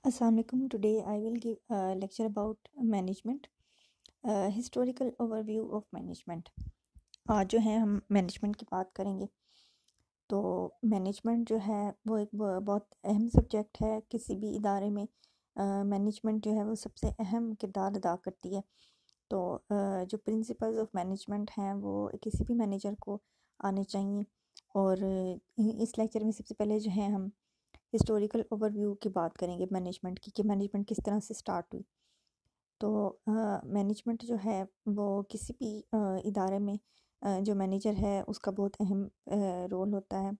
Assalamualaikum. Today I will give a lecture about management, historical overview of management. आज जो है हम management की बात करेंगे। तो मैनेजमेंट जो है वो एक बहुत अहम सब्जेक्ट है किसी भी इदारे में। मैनेजमेंट जो है वो सबसे अहम किरदार अदा करती है। तो जो प्रिंसिपल्स ऑफ मैनेजमेंट हैं वो किसी भी मैनेजर को आने चाहिए। और इस लेक्चर में सबसे पहले जो है हम हिस्टोरिकल ओवरव्यू की बात करेंगे मैनेजमेंट की, कि मैनेजमेंट किस तरह से स्टार्ट हुई। तो मैनेजमेंट जो है वो किसी भी इदारे में जो मैनेजर है उसका बहुत अहम रोल होता है।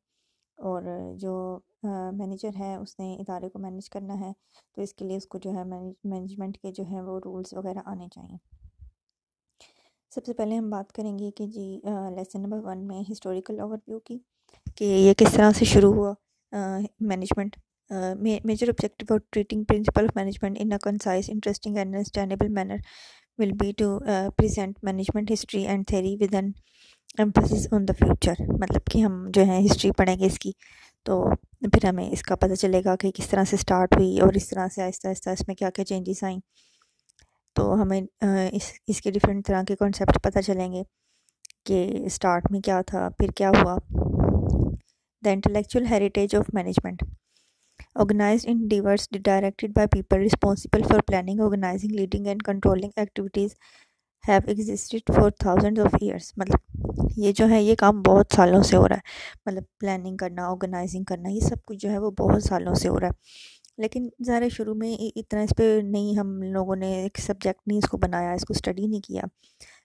और जो मैनेजर है उसने इदारे को मैनेज करना है, तो इसके लिए उसको जो है मैनेजमेंट के जो है वो रूल्स वगैरह आने चाहिए। सबसे पहले हम बात करेंगे कि जी लेसन नंबर 1 में हिस्टोरिकल ओवरव्यू की, कि ये किस तरह से शुरू हुआ management. Major objective of treating principle of management in a concise, interesting and understandable manner will be to present management history and theory with an emphasis on the future। मतलब कि हम जो है हिस्ट्री पढ़ेंगे इसकी, तो फिर हमें इसका पता चलेगा कि किस तरह से स्टार्ट हुई और इस तरह से आहिस्ता आहिस्ता इसमें क्या क्या चेंजेस आई। तो हमें इसके डिफरेंट तरह के कॉन्सेप्ट पता चलेंगे कि स्टार्ट में क्या था, फिर क्या हुआ। The intellectual heritage of management, organized endeavors directed by people responsible for planning, organizing, leading and controlling activities have existed for thousands of years। मतलब ये जो है ये काम बहुत सालों से हो रहा है। मतलब प्लानिंग करना, ऑर्गेनाइजिंग करना, ये सब कुछ जो है वो बहुत सालों से हो रहा है। लेकिन ज़रा शुरू में इतना इस पर नहीं, हम लोगों ने एक सब्जेक्ट नहीं इसको बनाया, इसको स्टडी नहीं किया।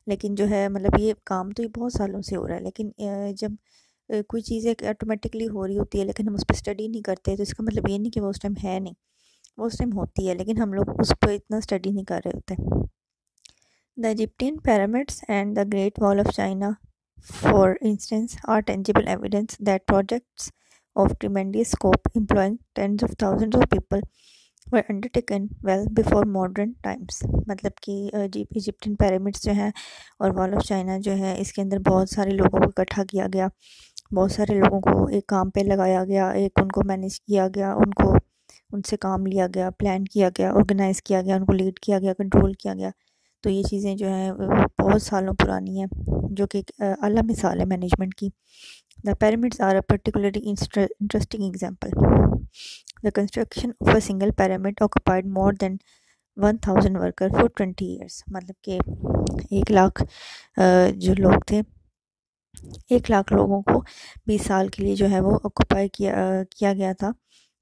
लेकिन जो है मतलब ये काम तो ये बहुत सालों से हो रहा है। लेकिन जब कोई चीज़ एक ऑटोमेटिकली हो रही होती है लेकिन हम उस पर स्टडी नहीं करते, तो इसका मतलब ये नहीं कि वो उस टाइम है नहीं, वो उस टाइम होती है, लेकिन हम लोग उस पर इतना स्टडी नहीं कर रहे होते। The Egyptian pyramids and the Great Wall of China, for instance, are tangible evidence that projects of tremendous scope employing tens of thousands of people were undertaken well before modern times। मतलब कि Egyptian pyramids जो हैं और wall of China जो है, इसके अंदर बहुत सारे लोगों को इकट्ठा किया गया, बहुत सारे लोगों को एक काम पे लगाया गया, एक उनको मैनेज किया गया, उनको उनसे काम लिया गया, प्लान किया गया, ऑर्गेनाइज़ किया गया, उनको लीड किया गया, कंट्रोल किया गया। तो ये चीज़ें जो हैं वो बहुत सालों पुरानी हैं, जो कि एक अला मिसाल है मैनेजमेंट की। The pyramids are a particularly interesting example। The construction of a single pyramid occupied more than 1000 workers for 20 years। मतलब कि 1 लाख जो लोग थे, 1 लाख लोगों को 20 साल के लिए जो है वो ऑक्यूपाई किया गया था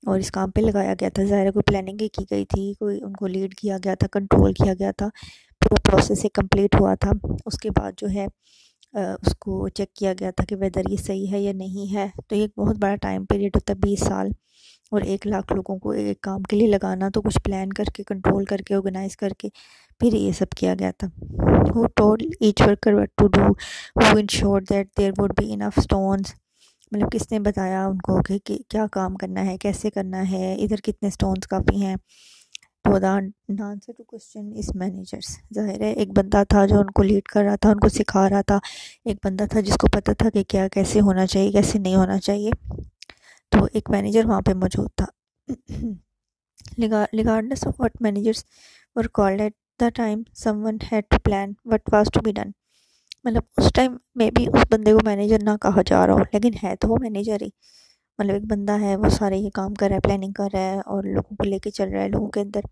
और इस काम पे लगाया गया था। ज़ाहिर है कोई प्लानिंग की गई थी, कोई उनको लीड किया गया था, कंट्रोल किया गया था, पूरा प्रोसेस एक कंप्लीट हुआ था। उसके बाद जो है उसको चेक किया गया था कि वेदर ये सही है या नहीं है। तो ये एक बहुत बड़ा टाइम पीरियड होता है, 20 साल, और 1 लाख लोगों को एक काम के लिए लगाना, तो कुछ प्लान करके, कंट्रोल करके, ऑर्गेनाइज करके फिर ये सब किया गया था। Who told each worker what to do? Who ensured that there would be enough stones? मतलब किसने बताया उनको कि क्या काम करना है, कैसे करना है, इधर कितने स्टोन्स काफ़ी हैं। तो the answer to question is managers. ज़ाहिर है एक बंदा था जो उनको लीड कर रहा था, उनको सिखा रहा था, एक बंदा था जिसको पता था कि क्या कैसे होना चाहिए, कैसे नहीं होना चाहिए। तो एक मैनेजर वहाँ पे मौजूद था। Regardless of what managers were called at the time, someone had to plan what was to be done। मतलब उस टाइम में भी उस बंदे को मैनेजर ना कहा जा रहा हो, लेकिन है तो वो मैनेजर ही। मतलब एक बंदा है, वो सारे ये काम कर रहा है, प्लानिंग कर रहा है और लोगों को लेके चल रहा है, लोगों के अंदर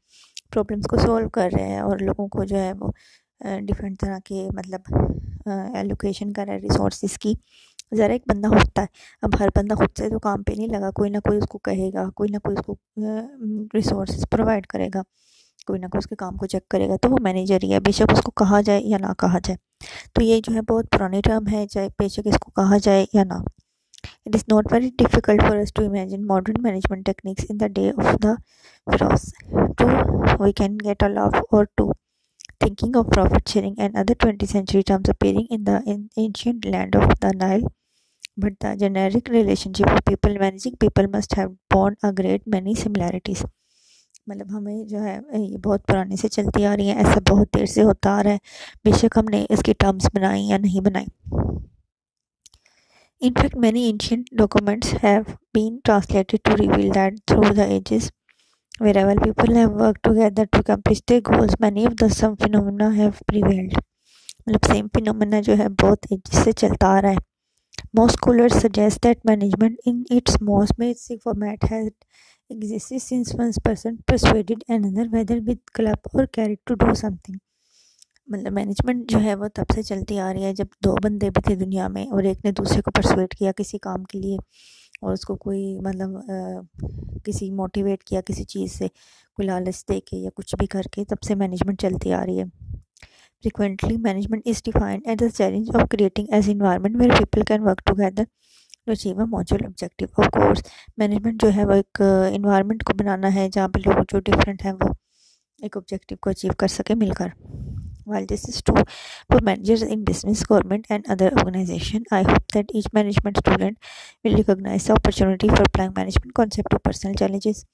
प्रॉब्लम्स को सॉल्व कर रहे हैं और लोगों को जो है वो डिफरेंट तरह के मतलब एलोकेशन कर रहा है रिसोर्सेज की। ज़रा एक बंदा होता है, अब हर बंदा खुद से तो काम पे नहीं लगा, कोई ना कोई उसको कहेगा, कोई ना कोई उसको रिसोर्सेज प्रोवाइड करेगा, कोई ना कोई उसके काम को चेक करेगा। तो वो मैनेजर ही है, बेशक उसको कहा जाए या ना कहा जाए। तो ये जो है बहुत पुरानी टर्म है, चाहे बेशक इसको कहा जाए या ना। It is not very difficult for us to imagine modern management techniques in the day of the pharaohs. Too, we can get a laugh or two thinking of profit sharing and other 20th century terms appearing in the ancient land of the Nile. But the generic relationship of people managing people must have borne a great many similarities। मतलब हमें जो है ये बहुत पुराने से चलती आ रही है, ऐसा बहुत देर से होता आ रहा है, बेशक हमने इसकी टर्म्स बनाई या नहीं बनाई। In fact, many ancient documents have been translated to reveal that through the ages, Wherever people have worked together to accomplish their goals, many of the some phenomena have prevailed. मतलब same phenomena जो है बहुत as से चलता आ रहा है. Most scholars suggest that management in its most basic format has existed since one person persuaded another whether with club or carrot to do something. मतलब मैनेजमेंट जो है वो तब से चलती आ रही है जब दो बंदे भी थे दुनिया में और एक ने दूसरे को परसुएट किया किसी काम के लिए और उसको कोई मतलब किसी मोटिवेट किया किसी चीज़ से, कोई लालच दे के या कुछ भी करके, तब से मैनेजमेंट चलती आ रही है. Frequently, management is defined as the challenge of creating an environment where people can work together to achieve a mutual objective. Of course, management जो है वो एक environment को बनाना है जहाँ पे लोग जो different हैं वो एक objective को achieve कर सके मिलकर. While this is true for managers in business, government and other organizations, I hope that each management student will recognize the opportunity for applying management concept to personal challenges.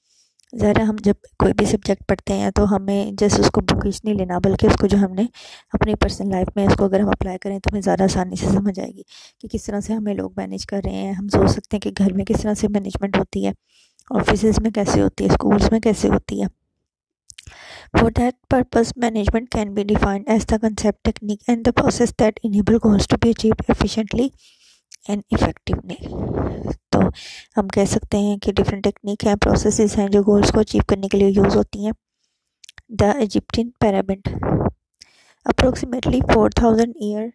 ज़रा हम जब कोई भी subject पढ़ते हैं तो हमें जैसे उसको बुकिश नहीं लेना, बल्कि उसको जो हमने अपनी पर्सनल लाइफ में उसको अगर हम अप्लाई करें तो हमें ज़्यादा आसानी से समझ आएगी कि किस तरह से हमें लोग मैनेज कर रहे हैं. हम सोच सकते हैं कि घर में किस तरह से मैनेजमेंट होती है, ऑफिस में कैसे होती है, स्कूल्स में कैसे होती है. For that purpose, management can be defined as the concept, technique, and the process that enable goals to be achieved efficiently and effectively. तो हम कह सकते हैं कि डिफरेंट टेक्निक हैं, प्रोसेसेस हैं जो गोल्स को अचीव करने के लिए यूज़ होती हैं. The Egyptian pyramid. Approximately 4000 year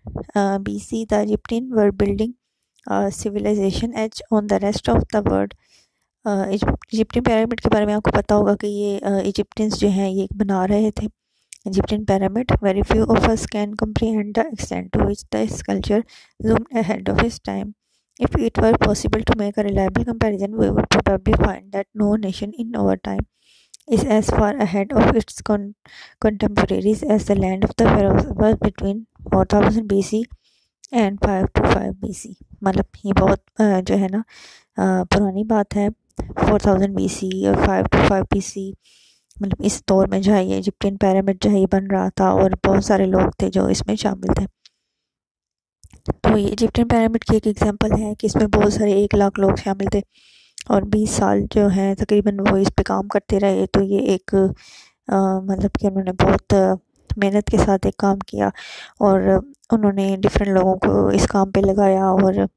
BC, the Egyptians were building a civilization edge on the rest of the world. Egyptian pyramid के बारे में आपको पता होगा कि ये इजिप्टियंस जो हैं ये बना रहे थे Egyptian pyramid. Very few of us can comprehend the extent to which this culture zoomed ahead of its time. If it were possible to make a reliable comparison, we would probably find that no nation in our time is as far ahead of its contemporaries as the land of the pharaohs was between 4000 BC and 525 BC. मतलब ये बहुत जो है ना पुरानी बात है. 4000 BC और 525 BC मतलब इस दौर में जो है ये इजिप्टियन पिरामिड जो है ये बन रहा था और बहुत सारे लोग थे जो इसमें शामिल थे. तो ये इजिप्टियन पिरामिड की एक एग्जांपल है कि इसमें बहुत सारे 1 लाख लोग शामिल थे और 20 साल जो है तकरीबन वो इस पे काम करते रहे. तो ये एक मतलब कि उन्होंने बहुत मेहनत के साथ एक काम किया और उन्होंने डिफरेंट लोगों को इस काम पे लगाया और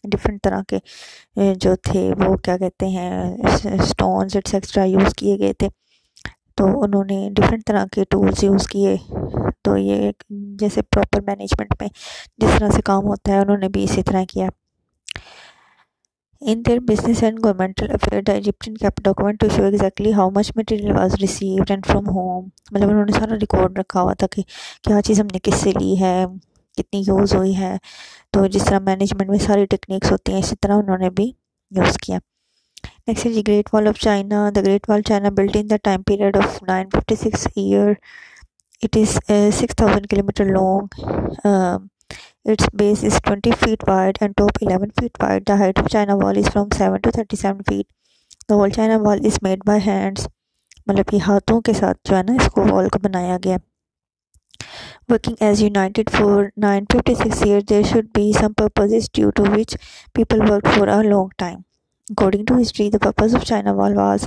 डिफरेंट तरह के जो थे वो क्या कहते हैं स्टोन्स एक्सेट्रा यूज़ किए गए थे. तो उन्होंने डिफरेंट तरह के टूल्स यूज़ किए. तो ये एक जैसे प्रॉपर मैनेजमेंट में जिस तरह से काम होता है उन्होंने भी इसी तरह किया. In their business and governmental affairs, the Egyptian kept document to show exactly how much material was received and from whom. मतलब उन्होंने सारा रिकॉर्ड रखा हुआ था कि क्या चीज़ हमने किससे ली है, कितनी यूज़ हुई है. तो जिस तरह मैनेजमेंट में सारी टेक्निक्स होती हैं इसी तरह उन्होंने भी यूज़ किया. Next is the Great Wall of China. The Great Wall of China, built in the time period of 956 year. It is 6,000 kilometer long. Its base is 20 feet wide and top 11 feet wide. The height of China Wall is from 7 to 37 feet. The whole China Wall is made by hands. मतलब ये हाथों के साथ जो है ना इसको wall को बनाया गया. Working as united for 956 years, there should be some purposes due to which people worked for a long time. According to history, the purpose of China Wall was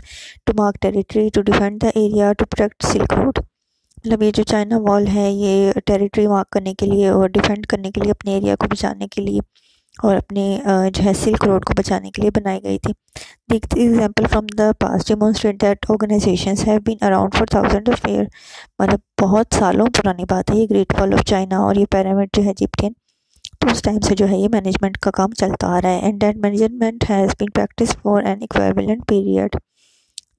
to mark territory, to defend the area, to protect Silk Road. मतलब ये जो China wall है ये territory mark करने के लिए और defend करने के लिए, अपने एरिया को बचाने के लिए और अपने जो है सिल्क रोड को बचाने के लिए बनाई गई थी. The example from the past demonstrate that organizations have been around for thousands of years. मतलब बहुत सालों पुरानी बात है ये ग्रेट वॉल ऑफ चाइना और ये पिरामिड जो है इजिप्टियन. तो उस टाइम से जो है ये मैनेजमेंट का काम चलता आ रहा है. And that management has been practice for an equivalent period.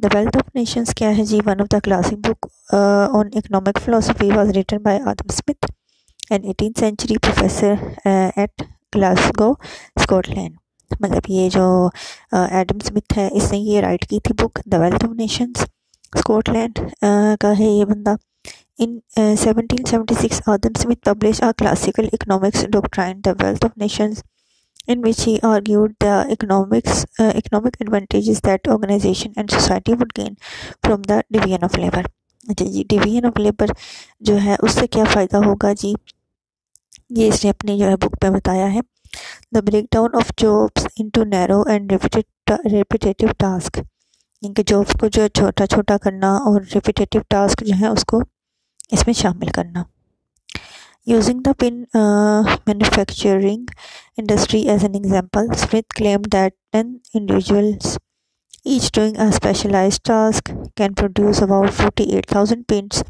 The wealth of nations क्या है जी? One of the classic book on economic philosophy was written by Adam Smith, an 18th century professor at Glasgow Scotland. मतलब ये जो Adam Smith है इसने ये right की थी book the wealth of Nations. Scotland का है ये बंदा. In 1776, Adam Smith published a classical economics doctrine, The Wealth of Nations, in which he argued the economic advantages that organization and society would gain from the division of labor. अच्छा जी, division of labour जो है उससे क्या फ़ायदा होगा जी, ये इसने अपनी जो है बुक में बताया है. The breakdown of jobs into narrow and repetitive task. इनके जॉब्स को जो छोटा छोटा करना और रिपीटेटिव टास्क जो है उसको इसमें शामिल करना। Using the pin manufacturing industry as an example, Smith claimed that 10 individuals, each doing a specialized task, can produce about 48,000 pins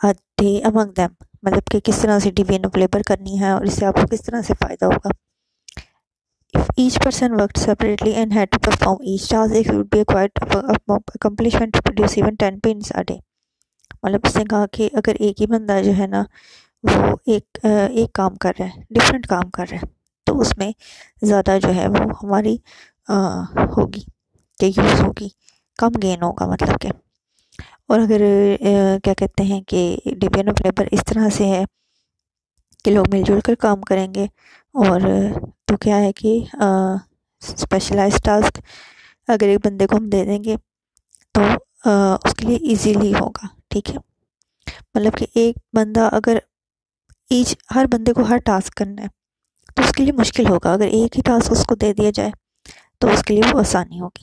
a day among them. मतलब कि किस तरह से डिवीजन ऑफ लेबर करनी है और इससे आपको किस तरह से फ़ायदा होगा। If each person worked separately and had to perform each task, it would be quite accomplishment to produce even 10 pins a day. मतलब उसने कहा कि अगर एक ही बंदा जो है ना वो एक काम कर रहा है, डिफरेंट काम कर रहा है, तो उसमें ज़्यादा जो है वो हमारी होगी कि यूज़ होगी, कम गेन होगा मतलब के। और अगर क्या कहते हैं कि डिवीजन ऑफ लेबर इस तरह से है कि लोग मिलजुल कर काम करेंगे और तो क्या है कि स्पेशलाइज्ड टास्क अगर एक बंदे को हम दे देंगे तो उसके लिए इजीली होगा, ठीक है। मतलब कि एक बंदा अगर हर बंदे को हर टास्क करना है तो उसके लिए मुश्किल होगा, अगर एक ही टास्क उसको दे दिया जाए तो उसके लिए वो आसानी होगी।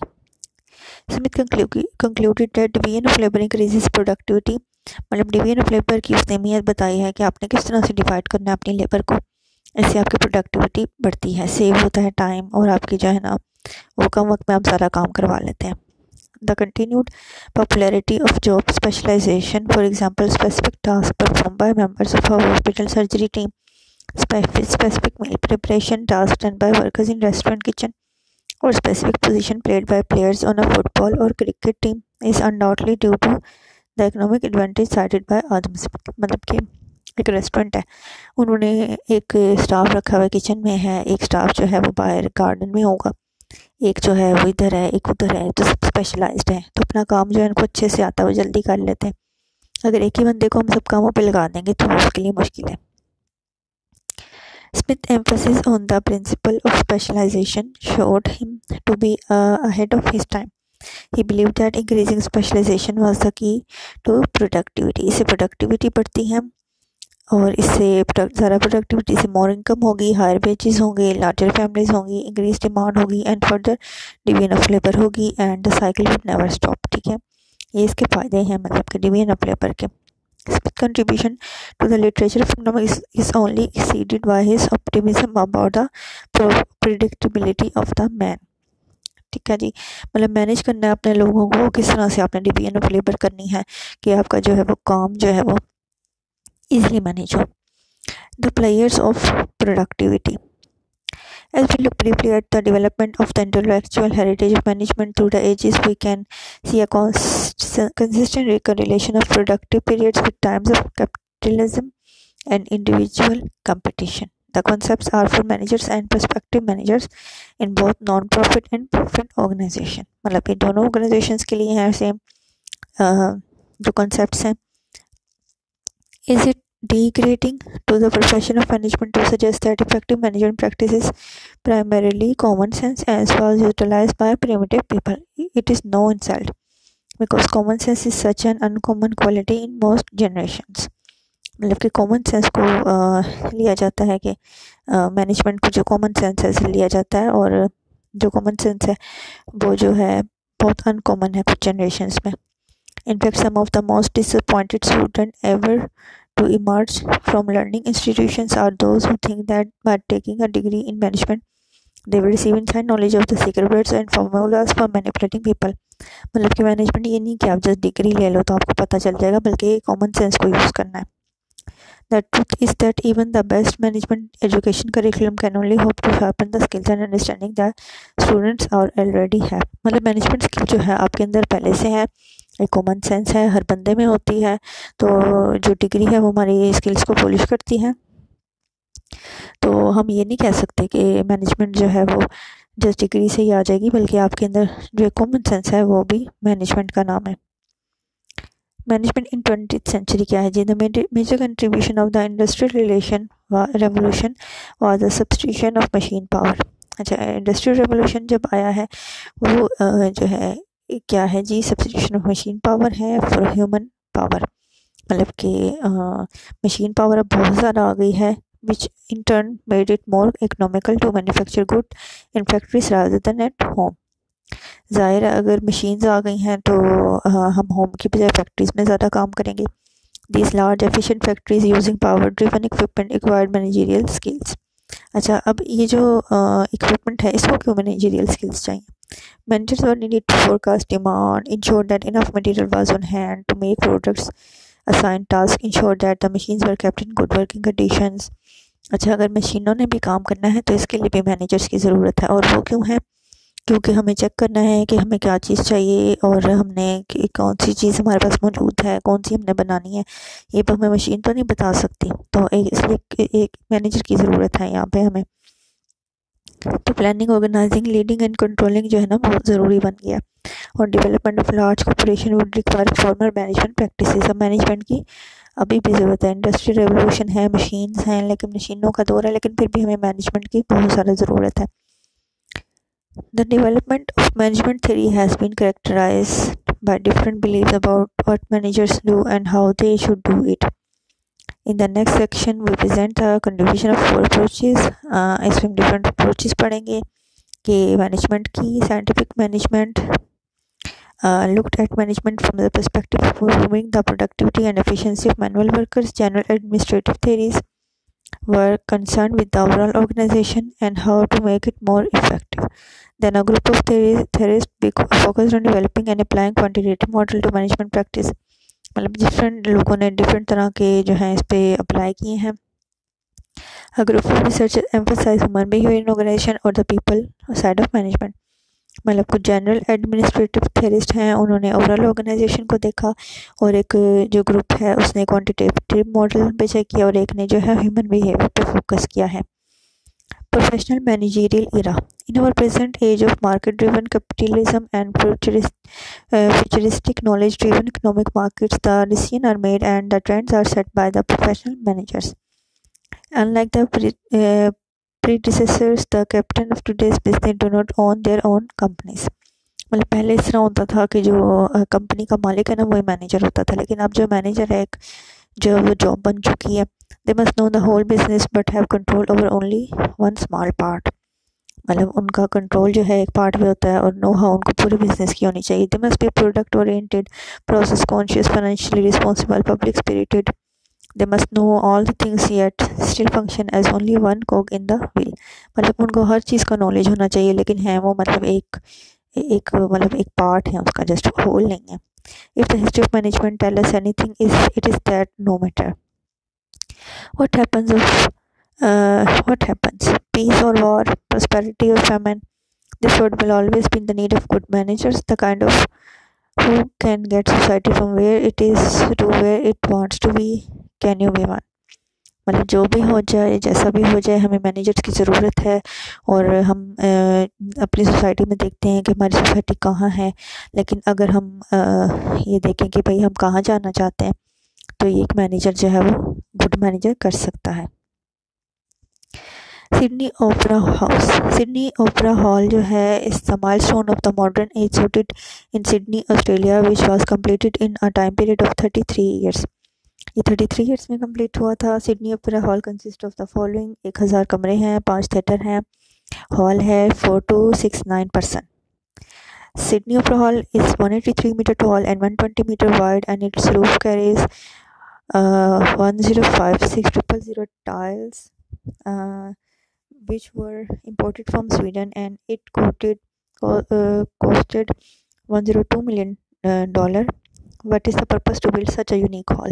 Smith concluded that division of labor increases productivity, मतलब डिवीजन ऑफ लेबर की उसने अहमियत बताई है कि आपने किस तरह से डिवाइड करना है अपनी लेबर को, इससे आपकी प्रोडक्टिविटी बढ़ती है, सेव होता है टाइम और आपकी जो है ना वो कम वक्त में आप सारा काम करवा लेते हैं। The continued popularity of job specialization, for example, specific tasks performed by members of a hospital surgery team, specific meal preparation tasks done by workers in restaurant kitchen, or specific position played by players on a football or cricket team, is undoubtedly due to the economic advantage cited by Adam Smith. मतलब कि एक restaurant है, उन्होंने एक staff रखा हुआ kitchen में है, एक स्टाफ जो है वो बाहर गार्डन में होगा, एक जो है वो इधर है, एक उधर है, तो सब स्पेशलाइज्ड है, तो अपना काम जो है उनको अच्छे से आता है, वो जल्दी कर लेते हैं। अगर एक ही बंदे को हम सब कामों पे लगा देंगे तो उसके लिए मुश्किल है। Smith's emphasis on the principle of specialization showed him to be ahead of his time. He believed that increasing specialization was the key to productivity. इससे प्रोडक्टिविटी बढ़ती है और इससे ज़्यादा प्रोडक्टिविटी से मोर इनकम होगी, हायर वेजेस होंगे, larger families होंगी, इंक्रीज डिमांड होगी and further division of labour होगी and the cycle would never stop, ठीक है। ये इसके फ़ायदे हैं मतलब कि डिवीजन ऑफ लेबर के। Contribution to the literature of economics is only exceeded by his optimism about the predictability of the man, ठीक है जी। मतलब मैनेज करना है अपने लोगों को, किस तरह से आपने डिवीजन ऑफ लेबर करनी है कि आपका जो है वो काम जो है वो easily manage हो। The players of productivity. As we look briefly at the development of the intellectual heritage of management through the ages, we can see a consistent correlation of productive periods with times of capitalism and individual competition. The concepts are for managers and prospective managers in both non-profit and profit organization. मतलब ये दोनों organizations के लिए हैं same जो concepts हैं। Is it degrading to the profession of management to suggest that effective management practices primarily common sense as was utilized by primitive people? It is no insult, because common sense is such an uncommon quality in most generations. मतलब कि common sense को लिया जाता है कि management को जो common sense है लिया जाता है, और जो कॉमन सेंस है वो जो है बहुत अनकॉमन है कुछ जनरेशन्स में। In fact, some of the most disappointed students ever to emerge from learning institutions are those who think that by taking a degree in management, they will receive inside knowledge of the secret words and formulas for manipulating people. मतलब कि management ये नहीं कि आप just degree ले लो तो आपको पता चल जाएगा, बल्कि कॉमन सेंस को यूज़ करना है। The truth is that even the best management education curriculum can only hope to sharpen the skills and understanding that students are already have. मतलब मैनेजमेंट स्किल जो है आपके अंदर पहले से है, एक कॉमन सेंस है, हर बंदे में होती है, तो जो डिग्री है वो हमारी स्किल्स को पॉलिश करती है। तो हम ये नहीं कह सकते कि मैनेजमेंट जो है वो जस्ट डिग्री से ही आ जाएगी, बल्कि आपके अंदर जो कॉमन सेंस है वो भी मैनेजमेंट का नाम है। मैनेजमेंट इन 20th सेंचुरी क्या है जी? The major contribution of the industrial revolution was the substitution of machine power. अच्छा, इंडस्ट्रियल रेवोल्यूशन जब आया है वो जो है क्या है जी? सब्स्टिट्यूशन ऑफ मशीन पावर है फॉर ह्यूमन पावर। मतलब कि मशीन पावर अब बहुत ज़्यादा आ गई है, which in turn made it more economical to manufacture goods in factories rather than at home. ज़ाहिर है अगर मशीन्स आ गई हैं तो हम होम की बजाय फैक्ट्रीज़ में ज़्यादा काम करेंगे। These large efficient factories using power driven equipment required managerial skills। अच्छा, अब ये जो इक्विपमेंट है इसको क्यों मैनेजरियल स्किल्स चाहिए? Managers were needed to forecast demand, ensure that enough material was on hand to make products, assign tasks, ensure that the machines were kept in good working conditions। अच्छा, अगर मशीनों ने भी काम करना है तो इसके लिए भी मैनेजर्स की ज़रूरत है, और वो क्यों है? क्योंकि हमें चेक करना है कि हमें क्या चीज़ चाहिए और हमने कौन सी चीज़ हमारे पास मौजूद है, कौन सी हमने बनानी है, ये तो हमें मशीन तो नहीं बता सकती। तो इसलिए एक मैनेजर की ज़रूरत है यहाँ पे हमें। तो planning, organising, leading and controlling जो है ना बहुत ज़रूरी बन गया। और development of large corporation would require formal management practices. अब मैनेजमेंट की अभी भी ज़रूरत है। इंडस्ट्री रेवोल्यूशन है, मशीन्स हैं, लेकिन मशीनों का दौर है, लेकिन फिर भी हमें मैनेजमेंट की बहुत ज़्यादा ज़रूरत है। The development of management theory has been characterized by different beliefs about what managers do and how they should do it. In the next section, we present the contribution of four approaches. इसमें हम different approaches पढ़ेंगे कि management की scientific management looked at management from the perspective of improving the productivity and efficiency of manual workers. General administrative theories were concerned with the overall organization and how to make it more effective. Then a group of theorists focused on developing and applying quantitative model to management practice। मतलब different लोगों ने different तरह के जो हैं इस पे apply किए हैं। A group of researchers emphasize human behavior in organization और the people side of management। मतलब कुछ जनरल एडमिनिस्ट्रेटिव थेरिस्ट हैं, उन्होंने ओवरऑल ऑर्गेनाइजेशन को देखा, और एक जो ग्रुप है उसने क्वांटिटेटिव मॉडल पे चेक किया, और एक ने जो है ह्यूमन बिहेवियर पे फोकस किया है। Professional managerial era। In our present age of market-driven capitalism and futuristic knowledge-driven economic markets, the decisions are made and the trends are set by the professional managers। Unlike the predecessors, the captain of today's business do not own their own companies। मतलब पहले इस तरह होता था कि जो company का मालिक है ना वही मैनेजर होता था, लेकिन अब जो मैनेजर है, एक जो वो जॉब बन चुकी है। They must know the whole business but have control over only one small part। मतलब उनका कंट्रोल जो है एक पार्ट पे होता है और नो हाउ उनको पूरे बिजनेस की होनी चाहिए। They must be product oriented, process conscious, financially responsible, public spirited। They must know all the things yet still function as only one cog in the wheel। मतलब उनको हर चीज़ का नॉलेज होना चाहिए, लेकिन है वो मतलब एक पार्ट है उसका, जस्ट होल नहीं है। If the history of management tell us anything, it is that no matter what happens, peace or war, prosperity or famine, this word will always be in the need of good managers, the kind of who can get society from where it is to where it wants to be। Can you be one? मतलब जो भी हो जाए, जैसा भी हो जाए, हमें मैनेजर्स की ज़रूरत है। और हम अपनी सोसाइटी में देखते हैं कि हमारी सोसाइटी कहाँ है, लेकिन अगर हम ये देखें कि भाई हम कहाँ जाना चाहते हैं, तो ये एक मैनेजर जो है वो गुड मैनेजर कर सकता है। Sydney opera house. Sydney opera hall जो है is the milestone of the modern age, seated in Sydney Australia, which was completed in a time period of 33 years. ये 33 ईयर्स में कंप्लीट हुआ था। Sydney opera hall consist of the following: 1000 कमरे हैं, 5 theatre हैं, hall है 4 to 6 9 person। Sydney Opera Hall is 183 meter tall and 120 meter wide, and its roof carries 1056,000 tiles, which were imported from Sweden, and it costed $102 million। What is the purpose to build such a unique hall?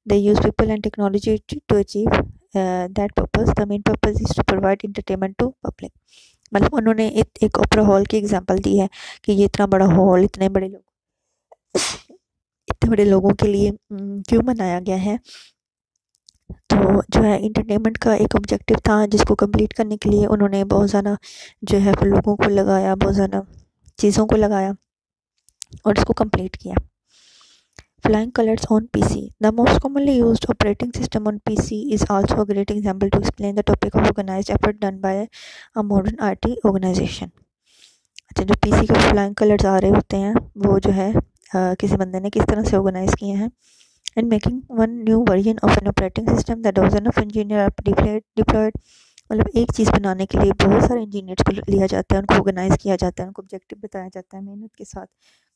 They use people and technology to achieve that purpose। The main purpose is to provide entertainment to public। मतलब उन्होंने एक opera hall की example दी है कि ये इतना बड़ा hall इतने बड़े लोगों के लिए क्यों बनाया गया है। तो जो है इंटरटेनमेंट का एक ऑब्जेक्टिव था, जिसको कंप्लीट करने के लिए उन्होंने बहुत ज़्यादा जो है लोगों को लगाया, बहुत ज़्यादा चीज़ों को लगाया और इसको कंप्लीट किया। Flying colors on PC। The most commonly used operating system on PC is also a great example to explain the topic of organized effort done by a modern IT organization। अच्छा, जो PC के flying colours आ रहे होते हैं वो जो है किसी बंदे ने किस तरह से ऑर्गेनाइज किए हैं। In making one new version of an operating system, the dozens of engineers are deployed मतलब एक चीज़ बनाने के लिए बहुत सारे इंजीनियर्स को लिया जाता है, उनको ऑर्गेनाइज़ किया जाता है, उनको ऑब्जेक्टिव बताया जाता है, मेहनत के साथ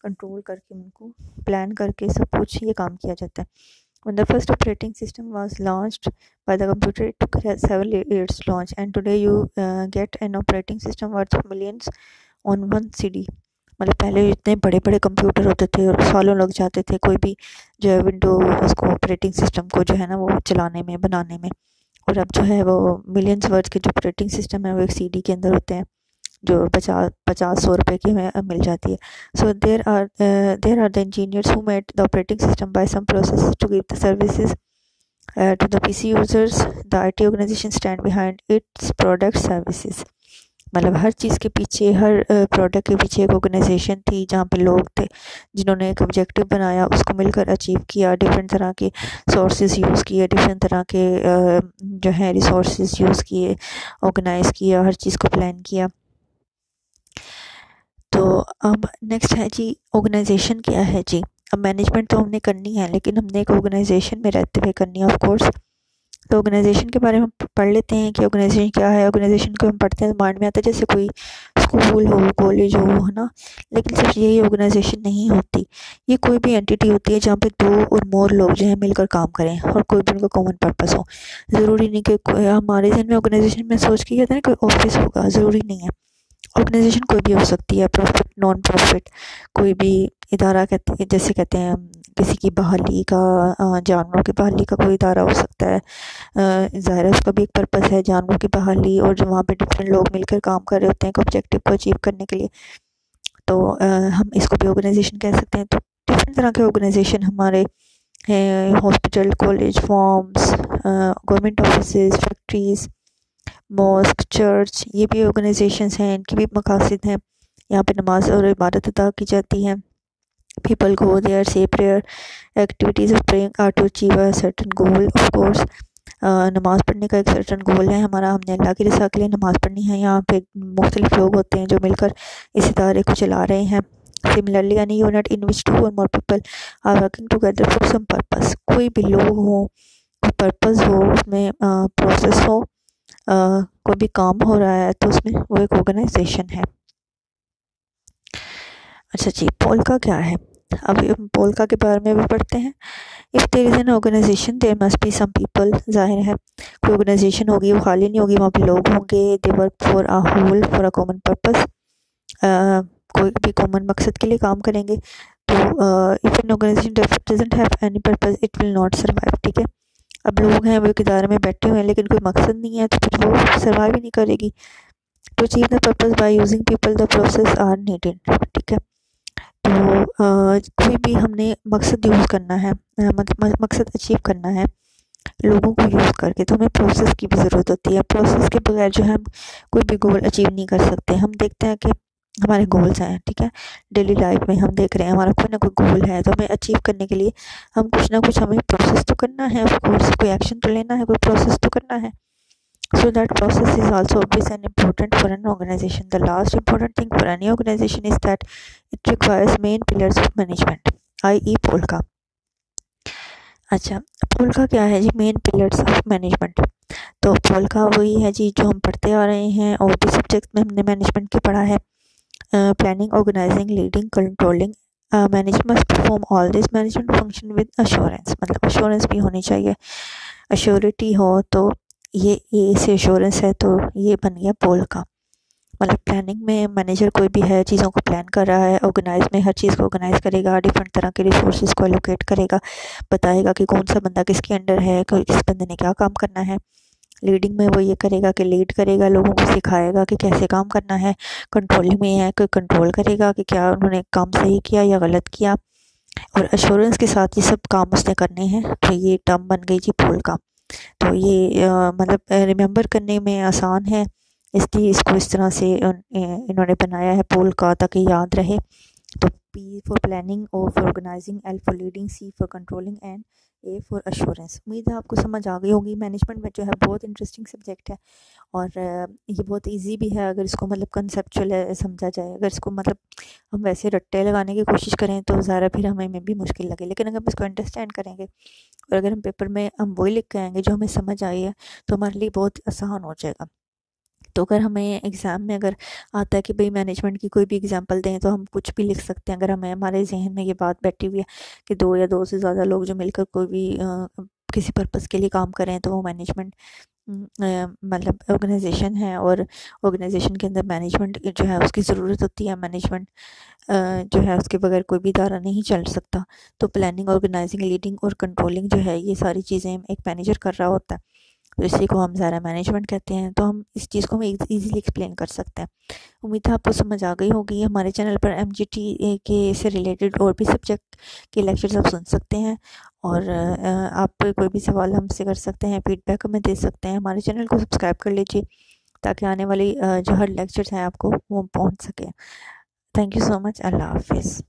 कंट्रोल करके उनको प्लान करके सब कुछ ये काम किया जाता है। When the first operating system was launched by the computer, it took several years to launch, and today you get an operating system worth millions on one CD। मतलब पहले इतने बड़े बड़े कंप्यूटर होते थे और सालों लग जाते थे कोई भी जो है विंडो उसको ऑपरेटिंग सिस्टम को जो है ना वो चलाने में बनाने में, और अब जो है वो मिलियंस वर्ड्स के जो ऑपरेटिंग सिस्टम है वो एक सीडी के अंदर होते हैं जो 50-100 रुपए की में मिल जाती है। So there are the engineers who made the operating system by some process to give the services to the PC users. The IT organization stand behind its product services. मतलब हर चीज़ के पीछे, हर प्रोडक्ट के पीछे एक ऑर्गेनाइजेशन थी जहाँ पे लोग थे जिन्होंने एक ऑब्जेक्टिव बनाया, उसको मिलकर अचीव किया, डिफरेंट तरह के सोर्सेज यूज़ किए, डिफरेंट तरह के जो है रिसोर्सेज यूज़ किए, ऑर्गेनाइज़ किया, हर चीज़ को प्लान किया। तो अब नेक्स्ट है जी ऑर्गेनाइजेशन क्या है जी। अब मैनेजमेंट तो हमने करनी है लेकिन हमने एक ऑर्गेनाइजेशन में रहते हुए करनी है ऑफ कोर्स। तो ऑर्गेनाइजेशन के बारे में पढ़ लेते हैं कि ऑर्गेनाइजेशन क्या है। ऑर्गेनाइजेशन को हम पढ़ते हैं तो माइंड में आता है जैसे कोई स्कूल हो, कॉलेज हो, है ना। लेकिन सिर्फ यही ऑर्गेनाइजेशन नहीं होती, ये कोई भी एंटिटी होती है जहाँ पे 2 और मोर लोग जो है मिलकर काम करें और कोई भी उनका कॉमन पर्पस हो। ज़रूरी नहीं कि हमारे जहन में ऑर्गेनाइजेशन में सोच के कहते हैं कोई ऑफिस होगा, ज़रूरी नहीं है। ऑर्गेनाइजेशन कोई भी हो सकती है, प्रॉफिट, नॉन प्रॉफिट, कोई भी इदारा, कहते हैं जैसे कहते हैं किसी की बहाली का, जानवरों की बहाली का कोई इदारा हो सकता है। ज़ाहिर है उसका भी एक पर्पस है जानवरों की बहाली, और जो वहाँ पे डिफरेंट लोग मिलकर काम कर रहे होते हैं एक ऑब्जेक्टिव को अचीव करने के लिए, तो हम इसको भी ऑर्गेनाइजेशन कह सकते हैं। तो डिफरेंट तरह के ऑर्गेनाइजेशन हमारे हैं, hospital, college, forms, government offices, factories, mosque, church, ये भी ऑर्गेनाइजेशंस हैं, इनकी भी मकासद हैं। यहाँ पे नमाज और इबादत अदा की जाती है। People go there, say prayer, activities of praying are to achieve a certain goal. Of course नमाज़ पढ़ने का एक सर्टेन गोल है हमारा, हमने अल्लाह की रज़ा के लिए नमाज़ पढ़नी है। यहाँ पे मुख्तलिफ लोग होते हैं जो मिलकर इस इदारे को चला रहे हैं। Similarly any unit in which 2 or more people are working together for some purpose. कोई भी लोग हो, कोई पर्पस हो, उसमें प्रोसेस हो, कोई भी काम हो रहा है तो उसमें वो एक ऑर्गेनाइजेशन है। अच्छा जी, पोल्का क्या है। अब हम पोल्का के बारे में भी पढ़ते हैं। If there is an organisation there must be some people. ज़ाहिर है कोई ऑर्गेनाइजेशन होगी वो खाली नहीं होगी, वहाँ पे लोग होंगे। They work for a whole, for a common purpose, कोई भी कॉमन मकसद के लिए काम करेंगे। तो if an organisation doesn't have any purpose it will not survive. ठीक है, अब लोग हैं वो एक इदारे में बैठे हुए हैं लेकिन कोई मकसद नहीं है तो फिर वो सर्वाइव ही नहीं करेगी। To achieve the purpose by using people the process are needed. ठीक है, तो कोई भी हमने मकसद यूज़ करना है, मकसद अचीव करना है लोगों को यूज़ करके, तो हमें प्रोसेस की भी ज़रूरत होती है। प्रोसेस के बगैर जो है हम कोई भी गोल अचीव नहीं कर सकते। हम देखते हैं कि हमारे गोल्स हैं, ठीक है, डेली लाइफ में हम देख रहे हैं हमारा कोई ना कोई गोल है, तो हमें अचीव करने के लिए हम कुछ ना कुछ हमें प्रोसेस तो करना है, ऑफ कोर्स कोई एक्शन तो लेना है, कोई प्रोसेस तो करना है। So that process is also obvious and important for an organization. The last important thing for any organization is that it requires main pillars of management, i.e. Polka. अच्छा, polka क्या है जी, मेन पिलर्स ऑफ मैनेजमेंट। तो polka वही है जी जो हम पढ़ते आ रहे हैं और भी सब्जेक्ट में हमने मैनेजमेंट के पढ़ा है। Planning, organising, leading, controlling, management must perform all this management function with assurance. मतलब अश्योरेंस भी होनी चाहिए, अश्योरिटी हो, तो ये से एश्योरेंस है, तो ये बन गया पोल्का। मतलब प्लानिंग में मैनेजर कोई भी है चीज़ों को प्लान कर रहा है, ऑर्गेनाइज में हर चीज़ को ऑर्गेनाइज करेगा, डिफरेंट तरह के रिसोर्सेज को एलोकेट करेगा, बताएगा कि कौन सा बंदा किसके अंडर है, किस बंदे ने क्या काम करना है। लीडिंग में वो ये करेगा कि लीड करेगा, लोगों को सिखाएगा कि कैसे काम करना है। कंट्रोलिंग में है कि कंट्रोल करेगा कि क्या उन्होंने काम सही किया या गलत किया, और अश्योरेंस के साथ ये सब काम उसने करने हैं। तो ये टर्म बन गई जी पोल्का। तो ये मतलब रिमेंबर करने में आसान है, इसलिए इसको इस तरह से इन्होंने बनाया है पोल्का, ताकि याद रहे। तो P for planning, O for organising, L for leading, C for controlling and A for assurance. उम्मीद है आपको समझ आ गई होगी। मैनेजमेंट में जो है बहुत इंटरेस्टिंग सब्जेक्ट है, और ये बहुत इजी भी है अगर इसको मतलब कंसेप्चुअल समझा जाए। अगर इसको मतलब हम वैसे रट्टे लगाने की कोशिश करें तो ज़्यादा फिर हमें में भी मुश्किल लगे, लेकिन अगर हम इसको अंडरस्टैंड करेंगे और अगर हम पेपर में हम वही लिख के आएंगे जो हमें समझ आई है, तो हमारे लिए बहुत आसान हो जाएगा। तो अगर हमें एग्ज़ाम में अगर आता है कि भाई मैनेजमेंट की कोई भी एग्जांपल दें तो हम कुछ भी लिख सकते हैं। अगर हमें हमारे जहन में ये बात बैठी हुई है कि दो या दो से ज़्यादा लोग जो मिलकर कोई भी किसी पर्पज़ के लिए काम करें तो वो मैनेजमेंट मतलब ऑर्गेनाइजेशन है, और ऑर्गेनाइजेशन के अंदर मैनेजमेंट जो है उसकी ज़रूरत होती है। मैनेजमेंट जो है उसके बगैर कोई भी इदारा नहीं चल सकता। तो प्लानिंग, ऑर्गेनाइजिंग, लीडिंग और कंट्रोलिंग जो है ये सारी चीज़ें एक मैनेजर कर रहा होता है, तो इसी को हम ज़ारा मैनेजमेंट कहते हैं। तो हम इस चीज़ को हम ईज़िली एक्सप्लेन कर सकते हैं। उम्मीद है आपको समझ आ गई होगी। हमारे चैनल पर एमजीटी के से रिलेटेड और भी सब्जेक्ट के लेक्चर्स आप सुन सकते हैं, और आप कोई भी सवाल हमसे कर सकते हैं, फीडबैक हमें दे सकते हैं। हमारे चैनल को सब्सक्राइब कर लीजिए ताकि आने वाली जो हर लेक्चर्स हैं आपको वो पहुंच सके। Thank you so much. Allah हाफिज़।